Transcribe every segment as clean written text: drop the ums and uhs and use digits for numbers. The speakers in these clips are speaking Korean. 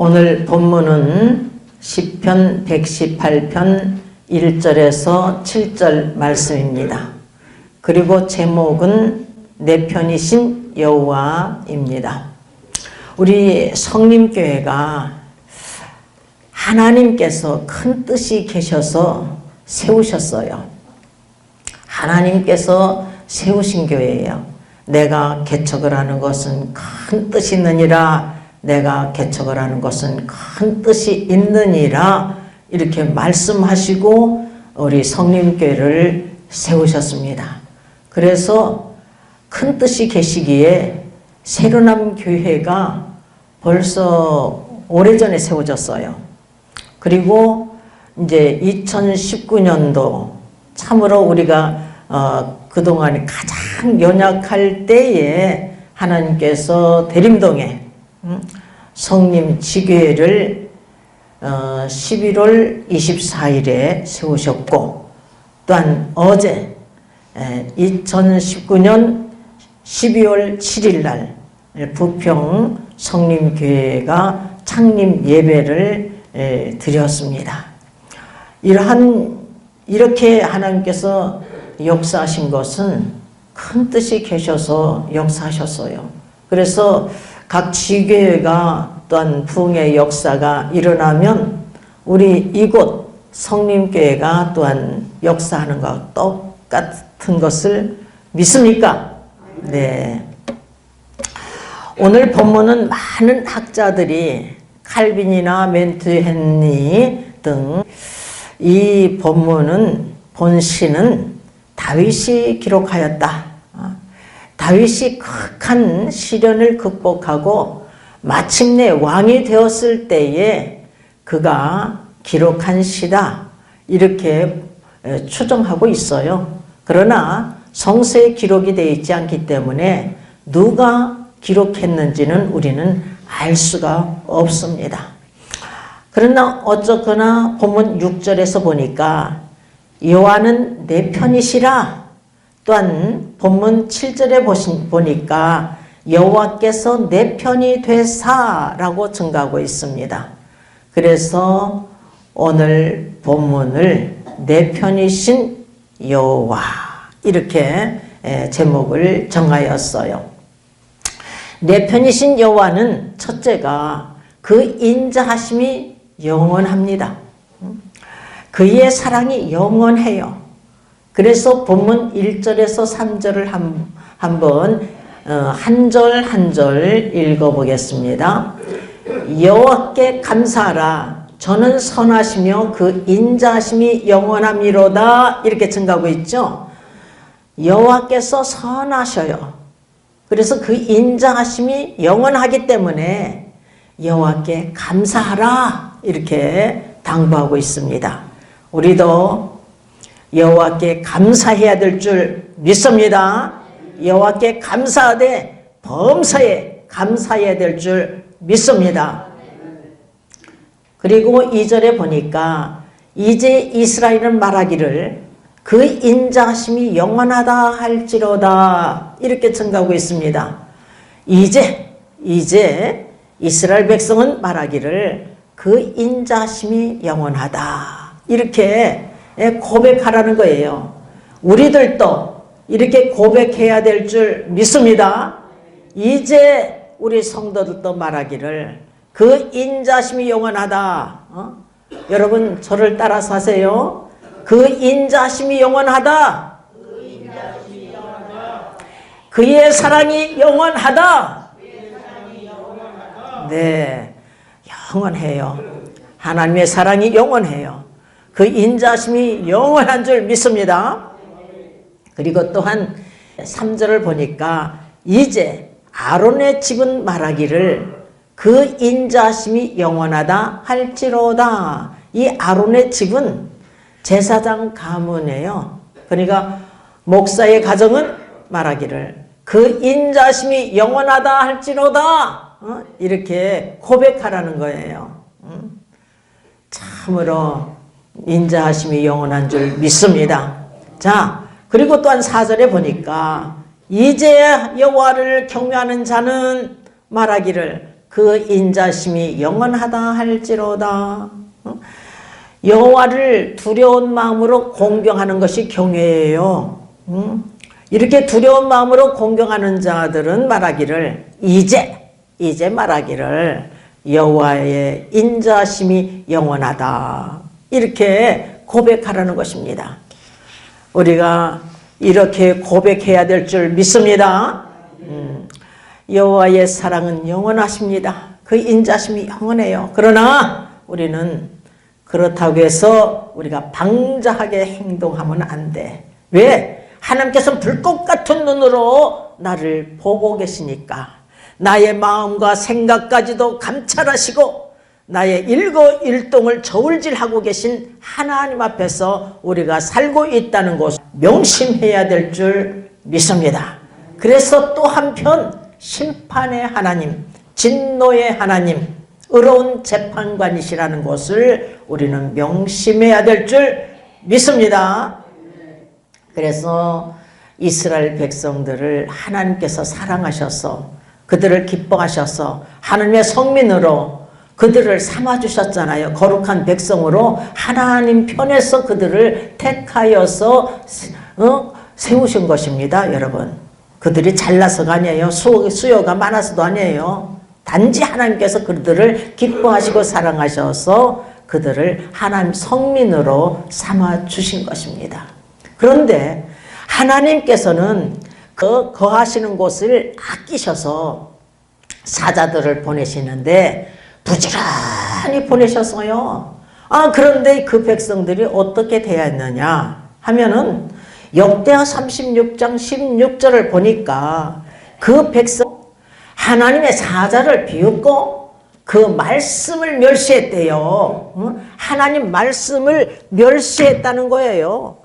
오늘 본문은 시편 118편 1절에서 7절 말씀입니다. 그리고 제목은 내 편이신 여호와입니다. 우리 성림교회가 하나님께서 큰 뜻이 계셔서 세우셨어요. 하나님께서 세우신 교회예요. 내가 개척을 하는 것은 큰 뜻이 있느니라. 내가 개척을 하는 것은 큰 뜻이 있느니라. 이렇게 말씀하시고 우리 성림교회를 세우셨습니다. 그래서 큰 뜻이 계시기에 새로남 교회가 벌써 오래전에 세워졌어요. 그리고 이제 2019년도 참으로 우리가 그동안 가장 연약할 때에 하나님께서 대림동에 성림지교회를 11월 24일에 세우셨고, 또한 어제 2019년 12월 7일 날 부평 성림교회가 창립 예배를 드렸습니다. 이렇게 하나님께서 역사하신 것은 큰 뜻이 계셔서 역사하셨어요. 그래서 각 지교회가 또한 부흥의 역사가 일어나면 우리 이곳 성림교회가 또한 역사하는 것과 똑같은 것을 믿습니까? 네. 오늘 본문은 많은 학자들이 칼빈이나 멘투헨리 등 이 본시는 다윗이 기록하였다. 다윗이 극한 시련을 극복하고 마침내 왕이 되었을 때에 그가 기록한 시다. 이렇게 추정하고 있어요. 그러나 성서에 기록이 되어 있지 않기 때문에 누가 기록했는지는 우리는 알 수가 없습니다. 그러나 어쨌거나 본문 6절에서 보니까 여호와는 내 편이시라. 또한 본문 7절에 보니까 여호와께서 내 편이 되사라고 증가하고 있습니다. 그래서 오늘 본문을 내 편이신 여호와 이렇게 제목을 정하였어요. 내 편이신 여호와는 첫째가 그 인자하심이 영원합니다. 그의 사랑이 영원해요. 그래서 본문 1절에서 3절을 한번 한 절 한 절 읽어보겠습니다. 여호와께 감사하라. 저는 선하시며 그 인자하심이 영원함이로다. 이렇게 증가하고 있죠. 여호와께서 선하셔요. 그래서 그 인자하심이 영원하기 때문에 여호와께 감사하라. 이렇게 당부하고 있습니다. 우리도 여호와께 감사해야 될 줄 믿습니다. 여호와께 감사하되 범사에 감사해야 될 줄 믿습니다. 그리고 2절에 보니까 이제 이스라엘은 말하기를 그 인자하심이 영원하다 할지로다. 이렇게 증가하고 있습니다. 이제 이스라엘 백성은 말하기를 그 인자하심이 영원하다. 이렇게 고백하라는 거예요. 우리들도 이렇게 고백해야 될 줄 믿습니다. 이제 우리 성도들도 말하기를 그 인자하심이 영원하다. 여러분 저를 따라서 하세요. 그 인자하심이 영원하다. 그의 사랑이 영원하다. 네, 영원해요. 하나님의 사랑이 영원해요. 그 인자하심이 영원한 줄 믿습니다. 그리고 또한 3절을 보니까 이제 아론의 집은 말하기를 그 인자하심이 영원하다 할지로다. 이 아론의 집은 제사장 가문이에요. 그러니까 목사의 가정은 말하기를 그 인자하심이 영원하다 할지로다. 이렇게 고백하라는 거예요. 참으로 인자하심이 영원한 줄 믿습니다. 자, 그리고 또한 4절에 보니까 이제 여호와를 경외하는 자는 말하기를 그 인자심이 영원하다 할지로다. 여호와를 두려운 마음으로 공경하는 것이 경외예요. 이렇게 두려운 마음으로 공경하는 자들은 말하기를 이제 말하기를 여호와의 인자심이 영원하다. 이렇게 고백하라는 것입니다. 우리가 이렇게 고백해야 될 줄 믿습니다. 여호와의 사랑은 영원하십니다. 그 인자심이 영원해요. 그러나 우리는 그렇다고 해서 우리가 방자하게 행동하면 안 돼. 왜? 하나님께서 불꽃 같은 눈으로 나를 보고 계시니까. 나의 마음과 생각까지도 감찰하시고 나의 일거일동을 저울질하고 계신 하나님 앞에서 우리가 살고 있다는 것을 명심해야 될 줄 믿습니다. 그래서 또 한편 심판의 하나님, 진노의 하나님, 의로운 재판관이시라는 것을 우리는 명심해야 될 줄 믿습니다. 그래서 이스라엘 백성들을 하나님께서 사랑하셔서 그들을 기뻐하셔서 하나님의 성민으로 그들을 삼아주셨잖아요. 거룩한 백성으로 하나님 편에서 그들을 택하여서 세우신 것입니다. 여러분, 그들이 잘나서가 아니에요. 수요가 많아서도 아니에요. 단지 하나님께서 그들을 기뻐하시고 사랑하셔서 그들을 하나님 성민으로 삼아주신 것입니다. 그런데 하나님께서는 그 거하시는 곳을 아끼셔서 사자들을 보내시는데 부지런히 보내셨어요. 그런데 그 백성들이 어떻게 되었느냐 하면은 역대하 36장 16절을 보니까 그 백성 하나님의 사자를 비웃고 그 말씀을 멸시했대요. 하나님 말씀을 멸시했다는 거예요.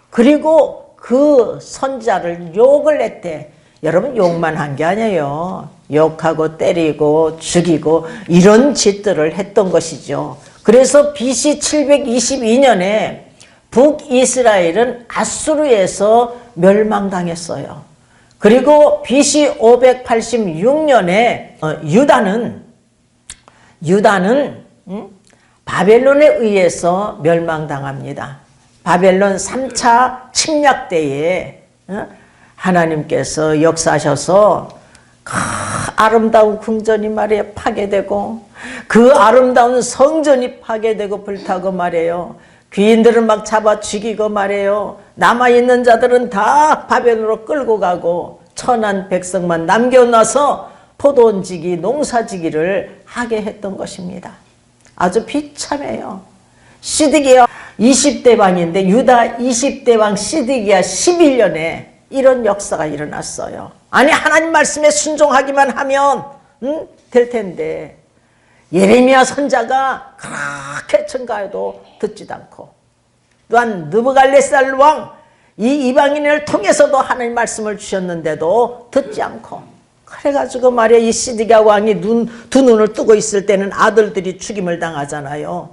그리고 그 선지자를 욕을 했대. 여러분, 욕만 한 게 아니에요. 욕하고 때리고 죽이고 이런 짓들을 했던 것이죠. 그래서 BC 722년에 북이스라엘은 아수르에서 멸망당했어요. 그리고 BC 586년에 유다는 바벨론에 의해서 멸망당합니다. 바벨론 3차 침략 때에 하나님께서 역사하셔서 아름다운 궁전이 말이에요 파괴되고 그 아름다운 성전이 파괴되고 불타고 말이에요. 귀인들을 막 잡아 죽이고 말이에요. 남아있는 자들은 다 바벨론으로 끌고 가고 천한 백성만 남겨놔서 포도원지기 농사지기를 하게 했던 것입니다. 아주 비참해요. 시드기야 20대 왕인데 유다 20대 왕 시드기야 11년에 이런 역사가 일어났어요. 아니 하나님 말씀에 순종하기만 하면 될 텐데 예레미야 선자가 그렇게 청가해도 듣지도 않고 또한 느부갈네살 왕 이 이방인을 통해서도 하나님 말씀을 주셨는데도 듣지 않고 그래가지고 말이야 이 시드기야 왕이 두 눈을 뜨고 있을 때는 아들들이 죽임을 당하잖아요.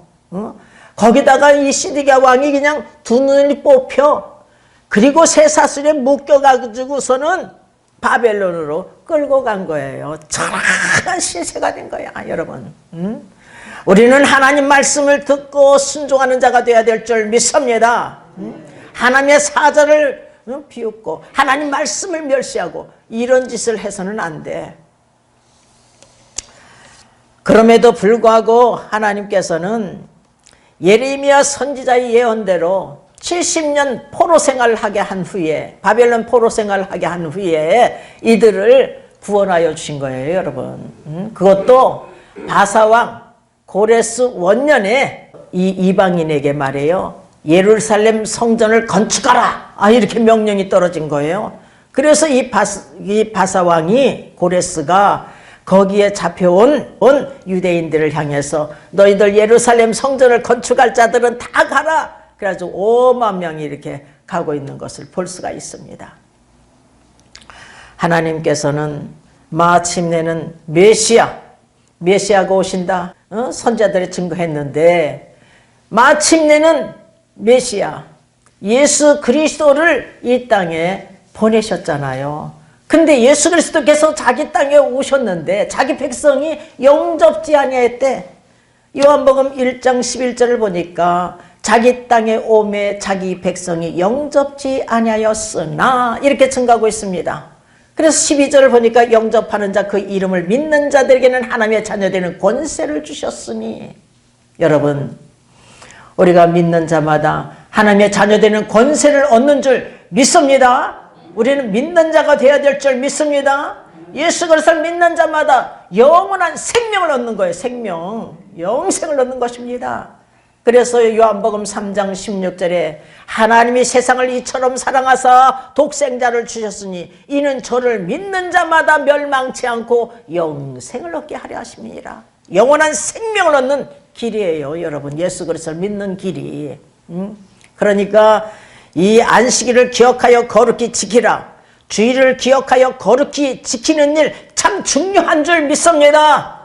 거기다가 이 시드기야 왕이 그냥 두 눈이 뽑혀 그리고 쇠사슬에 묶여가지고서는 바벨론으로 끌고 간 거예요. 처량한 신세가 된 거야 여러분. 우리는 하나님 말씀을 듣고 순종하는 자가 되어야 될 줄 믿습니다. 하나님의 사자를 비웃고 하나님 말씀을 멸시하고 이런 짓을 해서는 안 돼. 그럼에도 불구하고 하나님께서는 예레미야 선지자의 예언대로 70년 포로 생활을 하게 한 후에 바벨론 포로 생활을 하게 한 후에 이들을 구원하여 주신 거예요 여러분. 그것도 바사왕 고레스 원년에 이 이방인에게 말해요. 예루살렘 성전을 건축하라 이렇게 명령이 떨어진 거예요. 그래서 이 바사왕이 고레스가 거기에 잡혀온 유대인들을 향해서 너희들 예루살렘 성전을 건축할 자들은 다 가라. 그래가지고 5만 명이 이렇게 가고 있는 것을 볼 수가 있습니다. 하나님께서는 마침내는 메시아가 오신다. 선자들이 증거했는데 마침내는 메시아 예수 그리스도를 이 땅에 보내셨잖아요. 근데 예수 그리스도께서 자기 땅에 오셨는데 자기 백성이 영접지 아니했대. 요한복음 1장 11절을 보니까 자기 땅에 오매 자기 백성이 영접지 아니하였으나 이렇게 증가하고 있습니다. 그래서 12절을 보니까 영접하는 자 그 이름을 믿는 자들에게는 하나님의 자녀되는 권세를 주셨으니, 여러분 우리가 믿는 자마다 하나님의 자녀되는 권세를 얻는 줄 믿습니다. 우리는 믿는 자가 되어야 될 줄 믿습니다. 예수 그리스도를 믿는 자마다 영원한 생명을 얻는 거예요. 생명, 영생을 얻는 것입니다. 그래서 요한복음 3장 16절에 하나님이 세상을 이처럼 사랑하사 독생자를 주셨으니 이는 저를 믿는 자마다 멸망치 않고 영생을 얻게 하려 하심이니라. 영원한 생명을 얻는 길이에요, 여러분. 예수 그리스도를 믿는 길이. 그러니까 이 안식일을 기억하여 거룩히 지키라. 주일을 기억하여 거룩히 지키는 일 참 중요한 줄 믿습니다.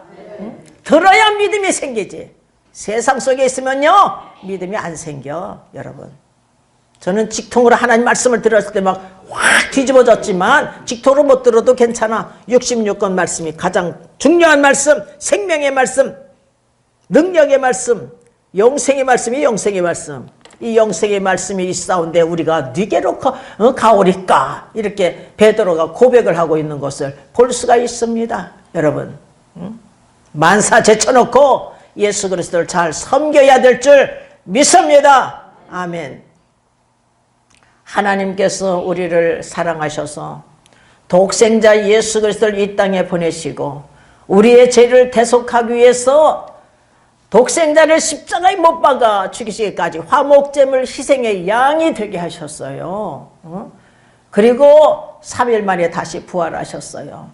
들어야 믿음이 생기지. 세상 속에 있으면요 믿음이 안 생겨, 여러분. 저는 직통으로 하나님 말씀을 들었을 때 막 확 뒤집어졌지만 직통으로 못 들어도 괜찮아. 66권 말씀이 가장 중요한 말씀, 생명의 말씀, 능력의 말씀, 영생의 말씀이 영생의 말씀. 이 영생의 말씀이 있사온데 우리가 네게로 가오리까, 이렇게 베드로가 고백을 하고 있는 것을 볼 수가 있습니다. 여러분, 만사 제쳐놓고 예수 그리스도를 잘 섬겨야 될 줄 믿습니다. 아멘. 하나님께서 우리를 사랑하셔서 독생자 예수 그리스도를 이 땅에 보내시고 우리의 죄를 대속하기 위해서 독생자를 십자가에 못 박아 죽이시기까지 화목제물 희생의 양이 되게 하셨어요. 그리고 3일 만에 다시 부활하셨어요.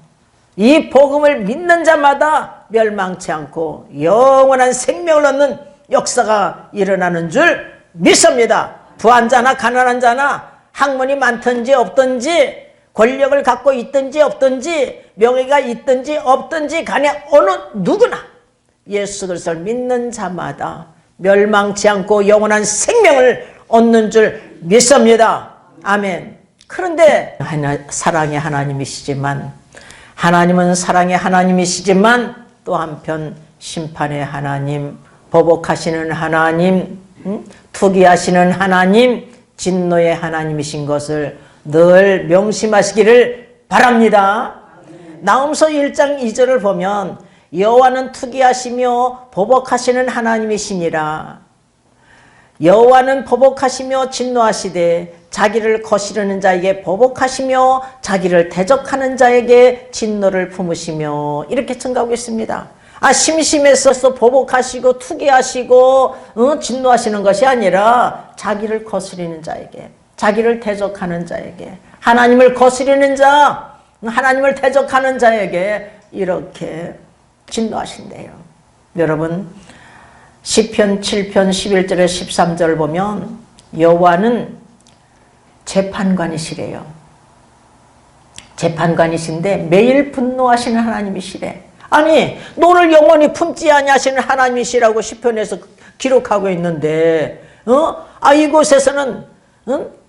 이 복음을 믿는 자마다 멸망치 않고 영원한 생명을 얻는 역사가 일어나는 줄 믿습니다. 부한 자나 가난한 자나 학문이 많든지 없든지 권력을 갖고 있든지 없든지 명예가 있든지 없든지 간에 어느 누구나 예수 그리스도를 믿는 자마다 멸망치 않고 영원한 생명을 얻는 줄 믿습니다. 아멘. 그런데 사랑의 하나님이시지만, 하나님은 사랑의 하나님이시지만 또 한편 심판의 하나님, 보복하시는 하나님, 투기하시는 하나님, 진노의 하나님이신 것을 늘 명심하시기를 바랍니다. 나홈서 1장 2절을 보면 여호와는 투기하시며 보복하시는 하나님이시니라. 여호와는 보복하시며 진노하시되 자기를 거스르는 자에게 보복하시며 자기를 대적하는 자에게 진노를 품으시며, 이렇게 증가하고 있습니다. 심심해서 보복하시고 투기하시고 진노하시는 것이 아니라 자기를 거스르는 자에게, 자기를 대적하는 자에게, 하나님을 거스르는 자, 하나님을 대적하는 자에게 이렇게 진노하신대요. 여러분, 시편 7편 11절에 13절을 보면 여호와는 재판관이시래요. 재판관이신데 매일 분노하시는 하나님이시래. 아니, 너를 영원히 품지 아니하시는 하나님이시라고 시편에서 기록하고 있는데 이곳에서는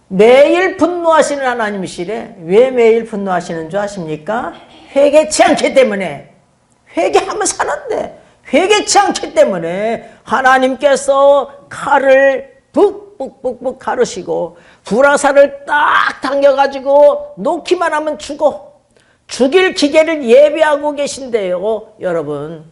매일 분노하시는 하나님이시래. 왜 매일 분노하시는 줄 아십니까? 회개치 않기 때문에. 회개하면 사는데 회개치 않기 때문에 하나님께서 칼을 북북북북 가르시고 불화살을 딱 당겨가지고 놓기만 하면 죽어. 죽일 기계를 예비하고 계신데요, 여러분.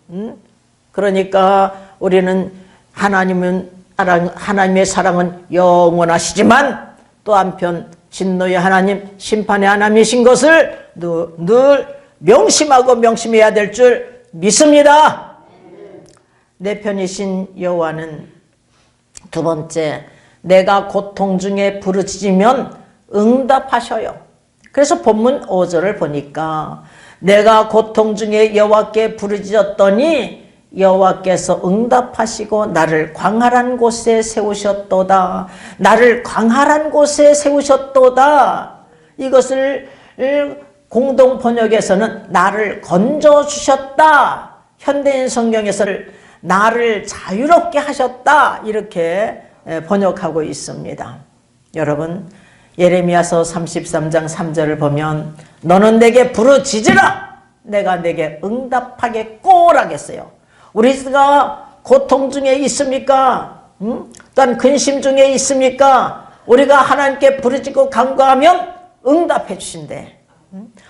그러니까 우리는 하나님의 사랑은 영원하시지만 또 한편 진노의 하나님, 심판의 하나님이신 것을 늘 명심하고 명심해야 될 줄 믿습니다. 내 편이신 여호와는 두 번째, 내가 고통 중에 부르짖으면 응답하셔요. 그래서 본문 5절을 보니까 내가 고통 중에 여호와께 부르짖었더니 여호와께서 응답하시고 나를 광활한 곳에 세우셨도다. 나를 광활한 곳에 세우셨도다. 이것을 공동 번역에서는 나를 건져주셨다. 현대인 성경에서는 나를 자유롭게 하셨다. 이렇게 번역하고 있습니다. 여러분, 예레미야서 33장 3절을 보면 너는 내게 부르짖으라 내가 내게 응답하겠꼬라겠어요. 우리가 고통 중에 있습니까? 또한 근심 중에 있습니까? 우리가 하나님께 부르짖고 간구하면 응답해 주신대.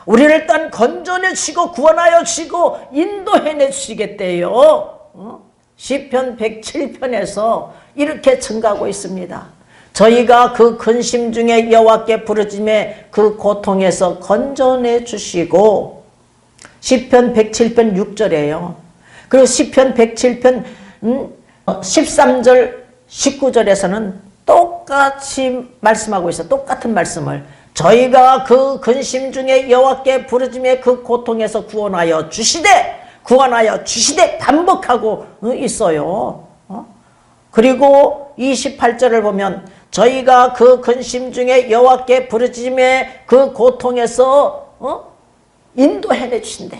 우리를 또한 건져내 주시고 구원하여 주시고 인도해내 주시겠대요. 시편 107편에서 이렇게 증가하고 있습니다. 저희가 그 근심 중에 여호와께 부르짖음에 그 고통에서 건져내 주시고, 시편 107편 6절이에요. 그리고 시편 107편 13절 19절에서는 똑같이 말씀하고 있어요. 똑같은 말씀을. 저희가 그 근심 중에 여호와께 부르짖음에 그 고통에서 구원하여 주시되 반복하고 있어요. 그리고 28절을 보면 저희가 그 근심 중에 여호와께 부르짖음에 그 고통에서 인도해내 주신대.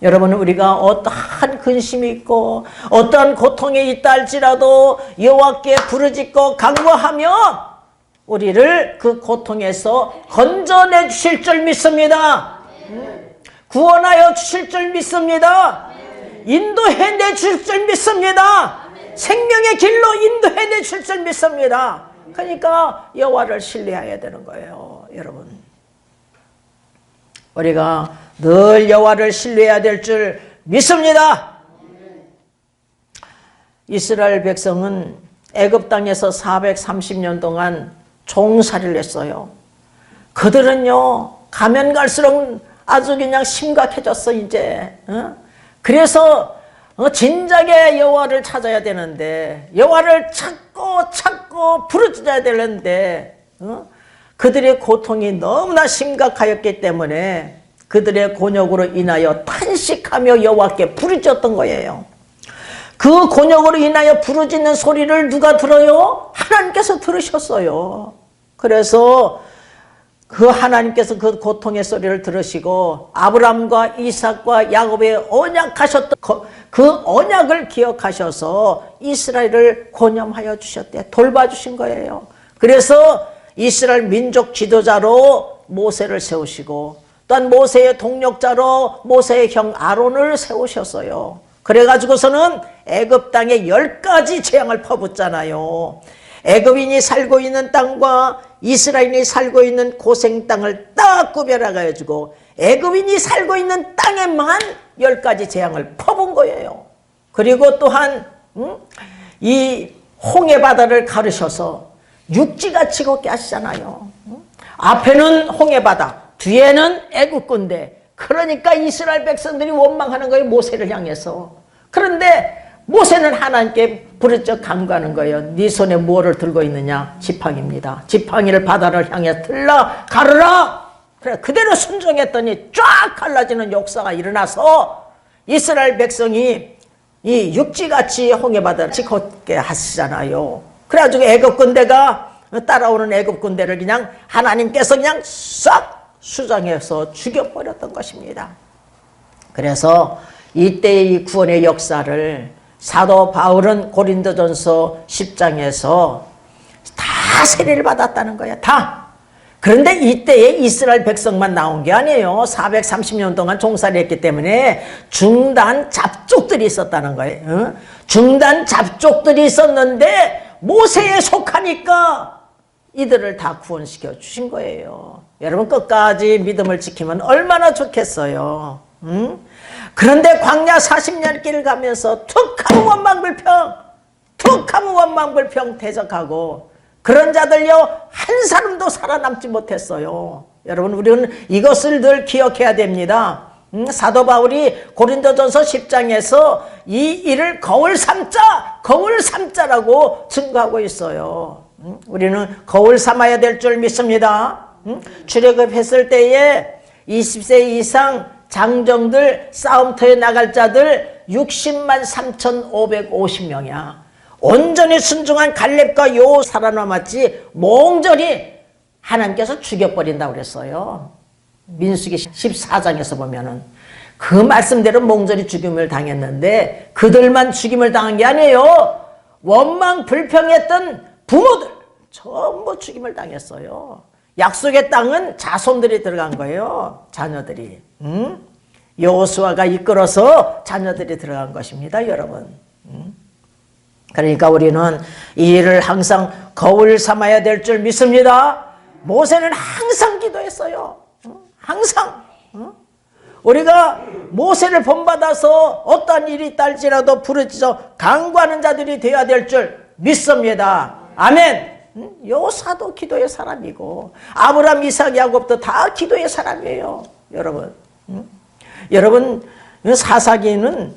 여러분 우리가 어떠한 근심이 있고 어떠한 고통이 있다 할지라도 여호와께 부르짖고 간구하면 우리를 그 고통에서 건져내 주실 줄 믿습니다. 구원하여 주실 줄 믿습니다. 인도해내 주실 줄 믿습니다. 생명의 길로 인도해내 주실 줄 믿습니다. 그러니까 여호와를 신뢰해야 되는 거예요. 여러분 우리가 늘 여호와를 신뢰해야 될 줄 믿습니다. 이스라엘 백성은 애굽 땅에서 430년 동안 종살이를 했어요. 그들은요 가면 갈수록 아주 그냥 심각해졌어 이제. 그래서 진작에 여호와를 찾아야 되는데 여호와를 찾고 부르짖어야 되는데 그들의 고통이 너무나 심각하였기 때문에 그들의 곤욕으로 인하여 탄식하며 여호와께 부르짖었던 거예요. 그 곤욕으로 인하여 부르짖는 소리를 누가 들어요? 하나님께서 들으셨어요. 그래서 그 하나님께서 그 고통의 소리를 들으시고 아브라함과 이삭과 야곱에 언약하셨던 그 언약을 기억하셔서 이스라엘을 권념하여 주셨대. 돌봐주신 거예요. 그래서 이스라엘 민족 지도자로 모세를 세우시고 또한 모세의 동력자로 모세의 형 아론을 세우셨어요. 그래가지고서는 애굽 땅에 10가지 재앙을 퍼붓잖아요. 애굽인이 살고 있는 땅과 이스라엘이 살고 있는 고생 땅을 딱 구별해가지고 애굽인이 살고 있는 땅에만 10가지 재앙을 퍼본 거예요. 그리고 또한 이 홍해 바다를 가르셔서 육지같이 걷게 하시잖아요. 앞에는 홍해 바다, 뒤에는 애굽 군대. 그러니까 이스라엘 백성들이 원망하는 거예요. 모세를 향해서. 그런데 모세는 하나님께 부르짖어 간구하는 거예요. 네 손에 무엇을 들고 있느냐? 지팡이입니다. 지팡이를 바다를 향해 들라 가르라. 그래 그대로 순종했더니 쫙 갈라지는 역사가 일어나서 이스라엘 백성이 이 육지같이 홍해바다를 걷게 하시잖아요. 그래가지고 애굽 군대가 따라오는 애굽 군대를 그냥 하나님께서 그냥 싹 수장해서 죽여버렸던 것입니다. 그래서 이때의 구원의 역사를 사도 바울은 고린도전서 10장에서 다 세례를 받았다는 거야. 다. 그런데 이때에 이스라엘 백성만 나온 게 아니에요. 430년 동안 종살이 했기 때문에 중단 잡족들이 있었다는 거예요. 중단 잡족들이 있었는데 모세에 속하니까 이들을 다 구원시켜 주신 거예요. 여러분 끝까지 믿음을 지키면 얼마나 좋겠어요. 그런데 광야 40년 길 가면서 툭하면 원망불평 대적하고 그런 자들요 한 사람도 살아남지 못했어요. 여러분 우리는 이것을 늘 기억해야 됩니다. 사도 바울이 고린도전서 10장에서 이 일을 거울 삼자라고 증거하고 있어요. 우리는 거울 삼아야 될 줄 믿습니다. 출애굽했을 때에 20세 이상 장정들 싸움터에 나갈 자들 60만 3,550명이야. 온전히 순종한 갈렙과 여호 살아남았지 몽절히 하나님께서 죽여버린다고 그랬어요. 민수기 14장에서 보면은 그 말씀대로 몽절이 죽임을 당했는데 그들만 죽임을 당한 게 아니에요. 원망 불평했던 부모들 전부 죽임을 당했어요. 약속의 땅은 자손들이 들어간 거예요. 자녀들이. 여호수아가 이끌어서 자녀들이 들어간 것입니다, 여러분. 그러니까 우리는 이 일을 항상 거울 삼아야 될 줄 믿습니다. 모세는 항상 기도했어요. 항상. 우리가 모세를 본받아서 어떤 일이 있달지라도 부르짖어 간구하는 자들이 되어야 될 줄 믿습니다. 아멘. 여호수아도 기도의 사람이고 아브라함, 이삭, 야곱도 다 기도의 사람이에요, 여러분. 여러분, 사사기는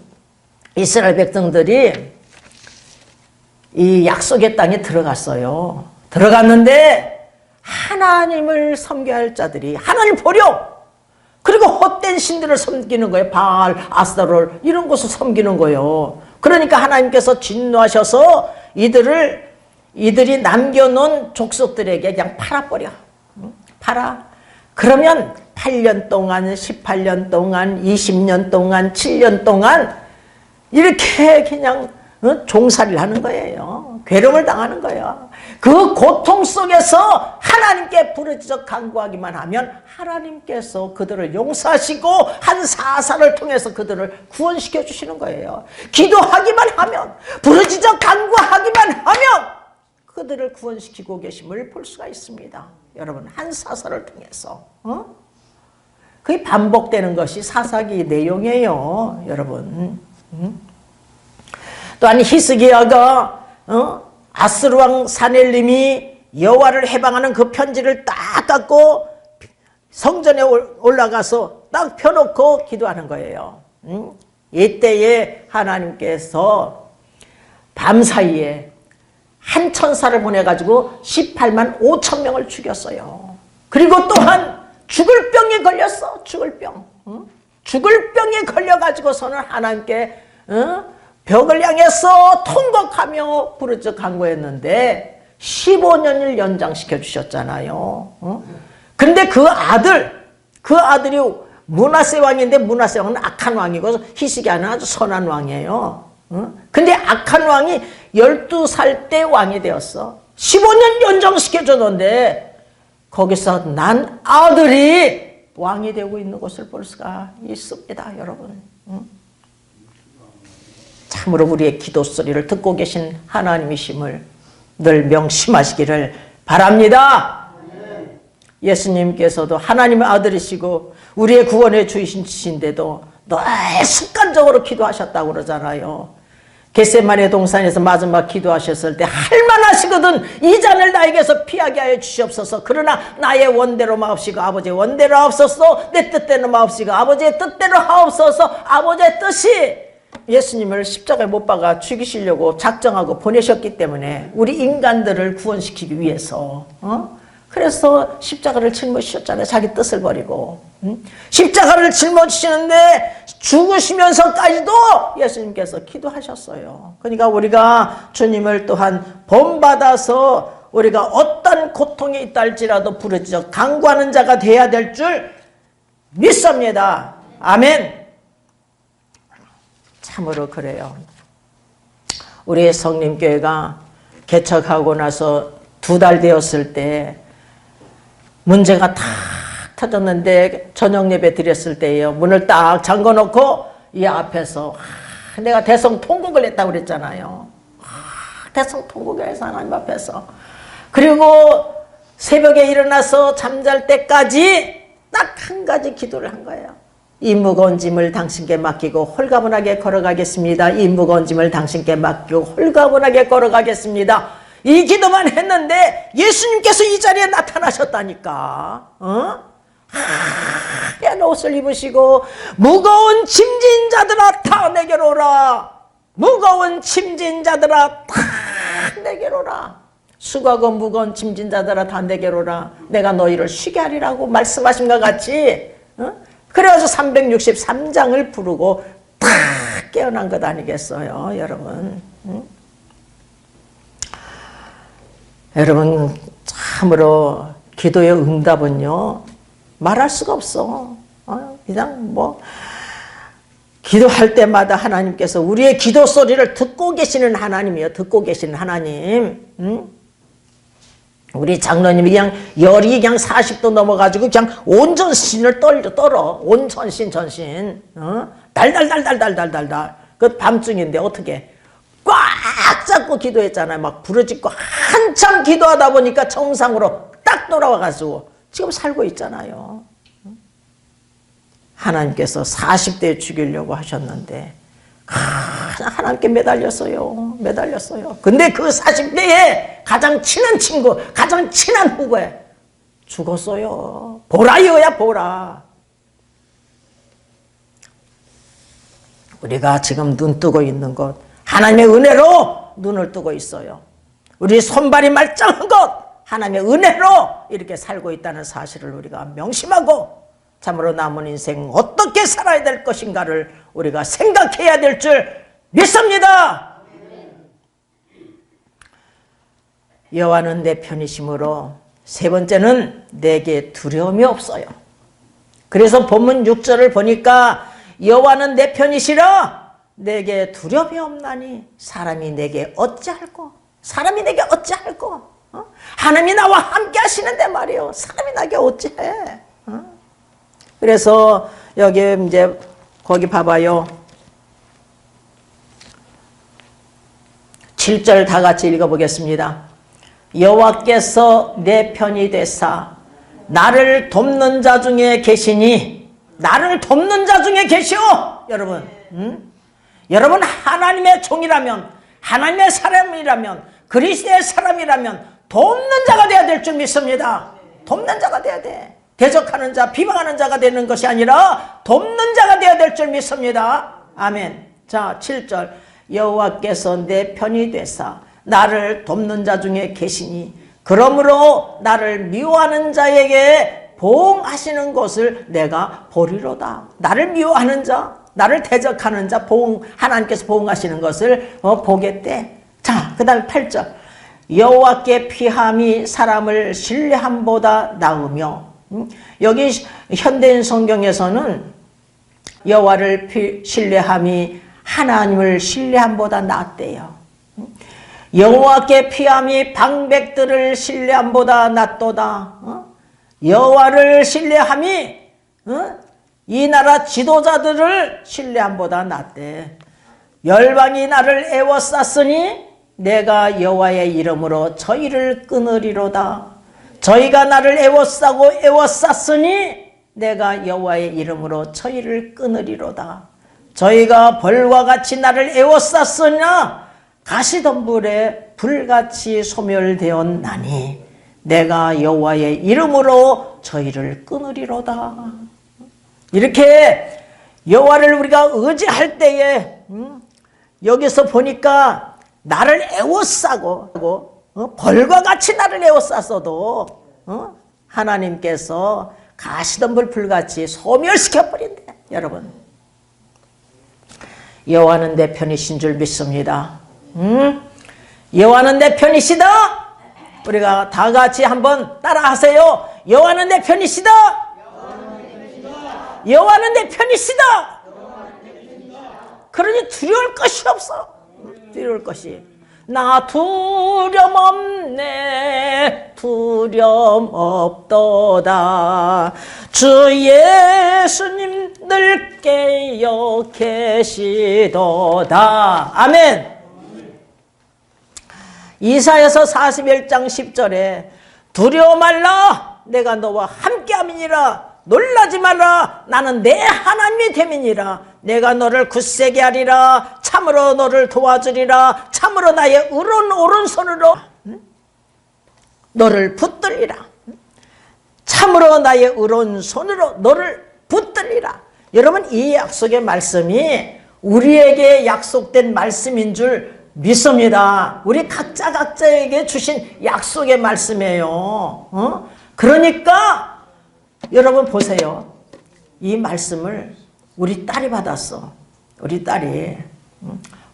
이스라엘 백성들이 이 약속의 땅에 들어갔어요. 들어갔는데 하나님을 섬겨야 할 자들이 하나님을 버려. 그리고 헛된 신들을 섬기는 거예요. 바알, 아스타롤 이런 곳을 섬기는 거예요. 그러니까 하나님께서 진노하셔서 이들이 남겨놓은 족속들에게 그냥 팔아버려. 팔아. 그러면 8년 동안, 18년 동안, 20년 동안, 7년 동안 이렇게 그냥 종살이를 하는 거예요. 괴로움을 당하는 거예요. 그 고통 속에서 하나님께 부르짖어 간구하기만 하면 하나님께서 그들을 용서하시고 한 사사를 통해서 그들을 구원시켜 주시는 거예요. 기도하기만 하면, 부르짖어 간구하기만 하면 그들을 구원시키고 계심을 볼 수가 있습니다. 여러분, 한 사사를 통해서. 그게 반복되는 것이 사사기 내용이에요, 여러분. 또한 히스기야가 아스루 왕 사넬림이 여호와를 해방하는 그 편지를 딱 갖고 성전에 올라가서 딱 펴놓고 기도하는 거예요. 이때에 하나님께서 밤사이에 한 천사를 보내가지고 18만 5천 명을 죽였어요. 그리고 또한 죽을 병에 걸렸어. 죽을 병. 죽을 병에 걸려가지고서는 하나님께 벽을 향해서 통곡하며 부르짖어 간구했는데 15년을 연장시켜 주셨잖아요. 근데 그 아들이 므낫세 왕인데 므낫세 왕은 악한 왕이고 히스기야는 아주 선한 왕이에요. 근데 악한 왕이 12살 때 왕이 되었어. 15년 연장시켜 줬는데 거기서 난 아들이 왕이 되고 있는 것을 볼 수가 있습니다, 여러분. 참으로 우리의 기도 소리를 듣고 계신 하나님이심을 늘 명심하시기를 바랍니다. 예수님께서도 하나님의 아들이시고 우리의 구원의 주이신데도 늘 습관적으로 기도하셨다고 그러잖아요. 겟세마네 동산에서 마지막 기도하셨을 때 할만하시거든 이 잔을 나에게서 피하게 하여 주시옵소서. 그러나 나의 원대로 마옵시고 아버지의 원대로 하옵소서. 내 뜻대로 마옵시고 아버지의 뜻대로 하옵소서. 아버지의 뜻이 예수님을 십자가에 못 박아 죽이시려고 작정하고 보내셨기 때문에 우리 인간들을 구원시키기 위해서 그래서 십자가를 짊어지셨잖아요. 자기 뜻을 버리고. 십자가를 짊어지시는데 죽으시면서까지도 예수님께서 기도하셨어요. 그러니까 우리가 주님을 또한 본받아서 우리가 어떤 고통이 있다 할지라도 부르짖어 간구하는 자가 되어야 될 줄 믿습니다. 아멘. 참으로 그래요. 우리 성림교회가 개척하고 나서 2달 되었을 때 문제가 탁 터졌는데 저녁 예배 드렸을 때예요. 문을 딱 잠궈놓고 이 앞에서 내가 대성통곡을 했다고 그랬잖아요. 대성통곡을 해서 하나님 앞에서. 그리고 새벽에 일어나서 잠잘 때까지 딱 한 가지 기도를 한 거예요. 이 무거운 짐을 당신께 맡기고 홀가분하게 걸어가겠습니다. 이 무거운 짐을 당신께 맡기고 홀가분하게 걸어가겠습니다. 이 기도만 했는데 예수님께서 이 자리에 나타나셨다니까. 하얀 옷을 입으시고 무거운 짐진 자들아 다 내게로 오라. 무거운 짐진 자들아 다 내게로 오라. 수고하고 무거운 짐진 자들아 다 내게로 오라. 내가 너희를 쉬게 하리라고 말씀하신 것 같이. 그래서 363장을 부르고 다 깨어난 것 아니겠어요, 여러분. 여러분, 참으로 기도의 응답은요 말할 수가 없어. 그냥 기도할 때마다 하나님께서 우리의 기도 소리를 듣고 계시는 하나님이에요. 듣고 계시는 하나님. 우리 장로님이 그냥 열이 그냥 40도 넘어가지고 그냥 온 전신을 떨어. 온 전신. 달달달달달달달달. 그 밤중인데 어떻게 꽉 잡고 기도했잖아요. 막 부르짖고 한참 기도하다 보니까 정상으로 딱 돌아와가지고 지금 살고 있잖아요. 하나님께서 40대에 죽이려고 하셨는데 하나님께 매달렸어요. 근데 그 40대에 가장 친한 친구, 가장 친한 후보에 죽었어요. 보라 이거야, 보라. 우리가 지금 눈 뜨고 있는 것, 하나님의 은혜로 눈을 뜨고 있어요. 우리 손발이 말짱한 것, 하나님의 은혜로 이렇게 살고 있다는 사실을 우리가 명심하고 참으로 남은 인생 어떻게 살아야 될 것인가를 우리가 생각해야 될 줄 믿습니다. 여호와는 내 편이심으로, 세 번째는 내게 두려움이 없어요. 그래서 본문 6절을 보니까 여호와는 내 편이시라 내게 두려움이 없나니 사람이 내게 어찌할꼬. 하나님이 나와 함께 하시는데 말이에요. 사람이 나에게 어찌해. 그래서 여기 이제 거기 봐봐요. 7절 다 같이 읽어보겠습니다. 여호와께서 내 편이 되사 나를 돕는 자 중에 계시니, 나를 돕는 자 중에 계시오. 여러분, 여러분 하나님의 종이라면, 하나님의 사람이라면, 그리스도의 사람이라면 돕는 자가 되어야 될 줄 믿습니다. 돕는 자가 되어야 돼. 대적하는 자, 비방하는 자가 되는 것이 아니라 돕는 자가 되어야 될 줄 믿습니다. 아멘. 자, 7절. 여호와께서 내 편이 되사 나를 돕는 자 중에 계시니 그러므로 나를 미워하는 자에게 보응하시는 것을 내가 보리로다. 나를 미워하는 자, 나를 대적하는 자, 하나님께서 보응하시는 것을 보겠대. 자, 그 다음에 8절. 여호와께 피함이 사람을 신뢰함보다 나으며, 여기 현대인 성경에서는 여호와를 신뢰함이 하나님을 신뢰함보다 낫대요. 여호와께 피함이 방백들을 신뢰함보다 낫도다. 여호와를 신뢰함이 이 나라 지도자들을 신뢰함보다 낫대. 열방이 나를 애워쌌으니 내가 여호와의 이름으로 저희를 끊으리로다. 저희가 나를 애워쌌으니 내가 여호와의 이름으로 저희를 끊으리로다. 저희가 벌과 같이 나를 애워쌌으나 가시덤불에 불같이 소멸되었나니 내가 여호와의 이름으로 저희를 끊으리로다. 이렇게 여호와를 우리가 의지할 때에 여기서 보니까 나를 애워싸고 벌과 같이 나를 애워쌌어도 하나님께서 가시덤불 불같이 소멸시켜버린대. 여러분, 여호와는 내 편이신 줄 믿습니다. 여호와는 내 편이시다. 우리가 다 같이 한번 따라하세요. 여호와는 내 편이시다. 여호와는 내 편이시다. 그러니 두려울 것이 없어. 두려울 것이. 나 두려움 없네. 두려움 없도다. 주 예수님 늘 깨어 계시도다. 아멘. 이사야서 41장 10절에 두려워 말라. 내가 너와 함께함이니라. 놀라지 마라. 나는 내 하나님이 됨이니라. 내가 너를 굳세게 하리라. 참으로 너를 도와주리라. 참으로 나의 오른손으로 너를 붙들리라. 참으로 나의 오른손으로 너를 붙들리라. 여러분, 이 약속의 말씀이 우리에게 약속된 말씀인 줄 믿습니다. 우리 각자에게 주신 약속의 말씀이에요. 그러니까 여러분 보세요. 이 말씀을 우리 딸이 받았어. 우리 딸이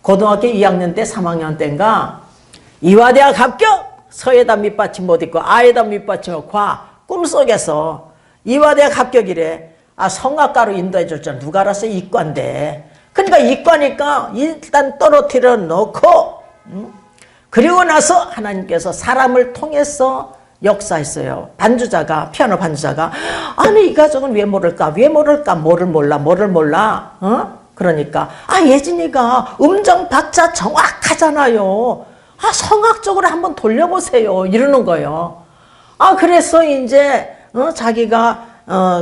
고등학교 2학년 때 3학년 때인가 이화대학 합격. 서에다 밑받침 못 있고 아에다 밑받침 과 꿈속에서 이화대학 합격이래. 성악가로 인도해 줬잖아. 누가 알아서 이과인데. 그러니까 이과니까 일단 떨어뜨려 놓고 그리고 나서 하나님께서 사람을 통해서 역사했어요. 반주자가, 피아노 반주자가, 아니 이 가정은 왜 모를까? 왜 모를까? 뭐를 몰라? 그러니까 예진이가 음정 박자 정확하잖아요. 성악적으로 한번 돌려보세요. 이러는 거예요. 그래서 이제 자기가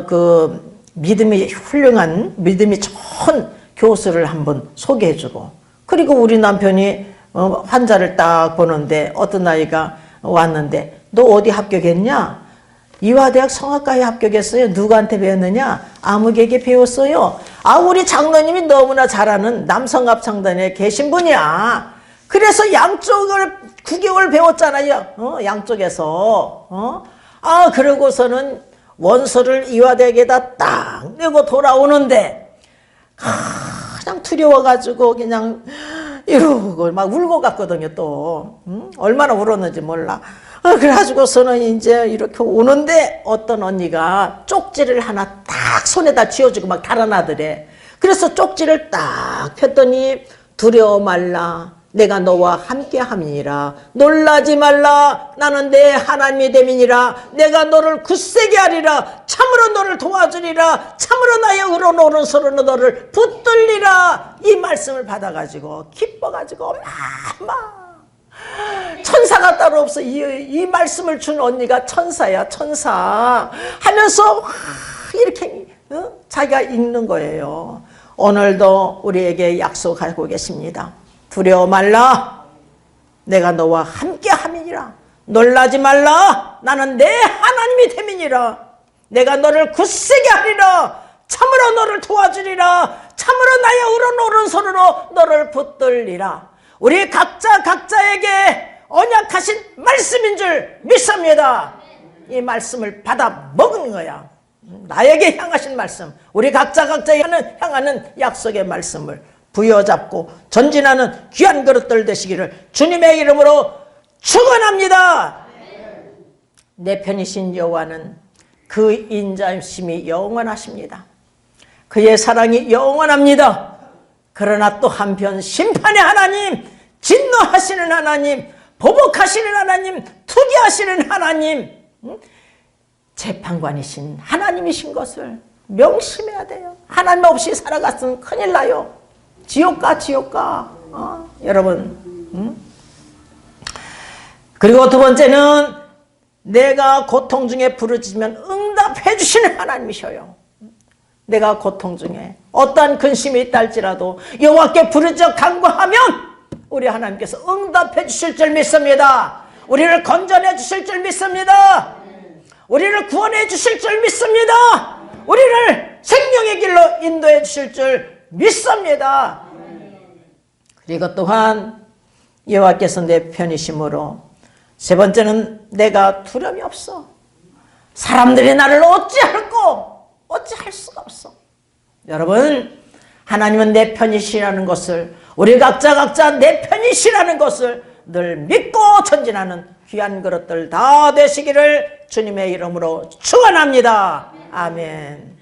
그 믿음이 훌륭한, 믿음이 좋은 교수를 한번 소개해주고, 그리고 우리 남편이 환자를 딱 보는데 어떤 아이가 왔는데, 너 어디 합격했냐? 이화대학 성악과에 합격했어요. 누구한테 배웠느냐? 아무개에게 배웠어요. 우리 장로님이 너무나 잘하는 남성합창단에 계신 분이야. 그래서 양쪽을 9개월 배웠잖아요. 양쪽에서. 그러고서는 원서를 이화대학에다 딱 내고 돌아오는데, 그냥 두려워가지고 그냥 이러고 막 울고 갔거든요. 또 얼마나 울었는지 몰라. 그래가지고서는 이제 이렇게 오는데 어떤 언니가 쪽지를 하나 딱 손에다 쥐어주고 막 달아나더래. 그래서 쪽지를 딱 폈더니, 두려워 말라, 내가 너와 함께 함이니라. 놀라지 말라, 나는 내 하나님이 됨이니라. 내가 너를 굳세게 하리라. 참으로 너를 도와주리라. 참으로 나의 의로운 오른손으로 너를 붙들리라. 이 말씀을 받아가지고 기뻐가지고 천사가 따로 없어. 이 말씀을 준 언니가 천사야, 천사 하면서 이렇게 자기가 읽는 거예요. 오늘도 우리에게 약속하고 계십니다. 두려워 말라, 내가 너와 함께 함이니라. 놀라지 말라, 나는 내 하나님이 됨이니라. 내가 너를 굳세게 하리라. 참으로 너를 도와주리라. 참으로 나의 의로운 오른손으로 너를 붙들리라. 우리 각자에게 언약하신 말씀인 줄 믿습니다. 이 말씀을 받아 먹는 거야. 나에게 향하신 말씀, 우리 각자에게 향하는 약속의 말씀을 부여잡고 전진하는 귀한 그릇들 되시기를 주님의 이름으로 축원합니다. 내 편이신 여호와는 그 인자심이 영원하십니다. 그의 사랑이 영원합니다. 그러나 또 한편 심판의 하나님, 진노하시는 하나님, 보복하시는 하나님, 투기하시는 하나님, 재판관이신 하나님이신 것을 명심해야 돼요. 하나님 없이 살아갔으면 큰일 나요. 지옥 가. 여러분. 그리고 두 번째는, 내가 고통 중에 부르짖으면 응답해 주시는 하나님이셔요. 내가 고통 중에 어떠한 근심이 있다 할지라도 여호와께 부르짖어 간구하면 우리 하나님께서 응답해 주실 줄 믿습니다. 우리를 건져내 주실 줄 믿습니다. 우리를 구원해 주실 줄 믿습니다. 우리를 생명의 길로 인도해 주실 줄 믿습니다. 그리고 또한 여호와께서 내 편이심으로, 세 번째는 내가 두려움이 없어. 사람들이 나를 어찌할 수가 없어. 여러분, 하나님은 내 편이시라는 것을, 우리 각자 내 편이시라는 것을 늘 믿고 전진하는 귀한 그릇들 다 되시기를 주님의 이름으로 축원합니다. 아멘.